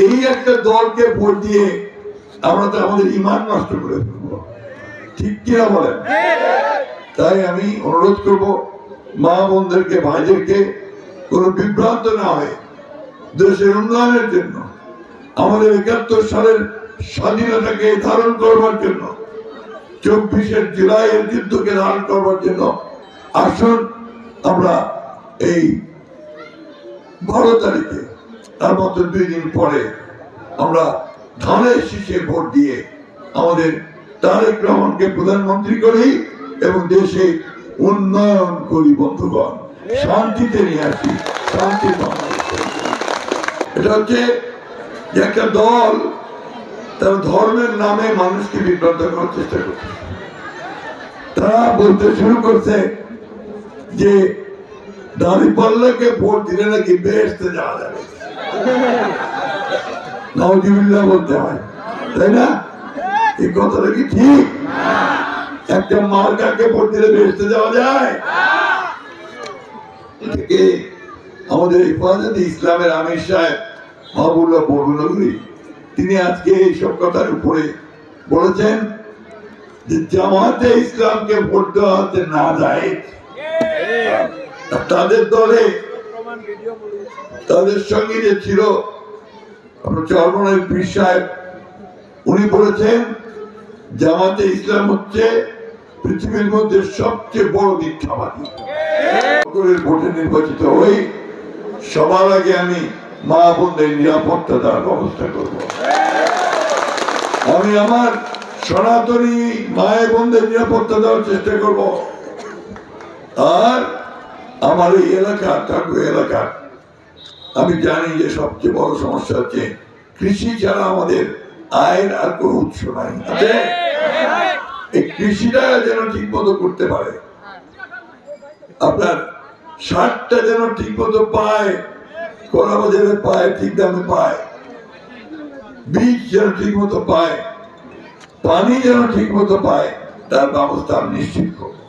এই একটা দলকে ভোট দিয়ে আমরা তো আমাদের ইমান নষ্ট করে ফেলবো, ঠিক কিনা বলেন? তাই আমি অনুরোধ করব মা বোনদেরকে, ভাইদেরকে কোন বিভ্রান্ত না হয়ে দেশের উন্নয়নের জন্য, আমাদের ৭১ সালের স্বাধীনতাকে ধারণ করবার জন্য, ২৪ জুলাইয়ের যুদ্ধকে ধারণ করবার জন্য আসুন আমরা এই ১২ তারিখে, তার মতো ২ দিন পরে আমরা ধানের শীষে ভোট দিয়ে আমাদের তারেক রহমানকে প্রধানমন্ত্রী করি এবং দেশে উন্নয়ন করি। বন্ধুগণ, শান্তিতে নিয়ে আসি, শান্তি। এটা হচ্ছে যে একটা দল তার ধর্মের নামে মানুষকে বিভ্রান্ত করার চেষ্টা করছে। তারা বলতে শুরু করছে যে দাঁড়িপাল্লাকে ভোট দিলে নাকি বেহেশতে যাওয়া যাবে। নাউজুবিল্লাহ বলতে হয়, তাই না? এই কথাটা কি ঠিক? একটা মার্কাকে ভোট দিলে বেহেশতে যাওয়া যায়? আমাদের হেফাজতে ইসলামের আমির সাহেব মাহবুবুল্লাহ বরগুনাগুড়ি, তিনি আজকে এইসব কথার উপরে বলেছেন যে জামাতে ইসলামকে ভোট দেওয়া হতে না যায়। তাদের দলে তাদের সঙ্গে যে ছিল চরমনাই পীর সাহেব, উনি বলেছেন জামাতে ইসলাম হচ্ছে পৃথিবীর মধ্যে সবচেয়ে বড় মিথ্যাবাদী। ভোটে নির্বাচিত হই, সবার আগে আমি মা বোনদের নিরাপত্তা দেওয়ার ব্যবস্থা করব। আমি আমার সনাতনী মায়ের বোনদের নিরাপত্তা দেওয়ার চেষ্টা করব। আর আমার এই এলাকা, টাকু এলাকা, আমি জানি যে সবচেয়ে বড় সমস্যা হচ্ছে কৃষি ছাড়া আমাদের আয়ের আর কোনো উৎস নাই। এই কৃষিটা যেন ঠিক মতো করতে পারে, আপনার সারটা যেন ঠিক মতো পায়, কলা বাজারে পায়, ঠিক দামে পায়, বীজ যেন ঠিক মতো পায়, পানি যেন ঠিক মতো পায়, তার ব্যবস্থা আমি নিশ্চিত করব।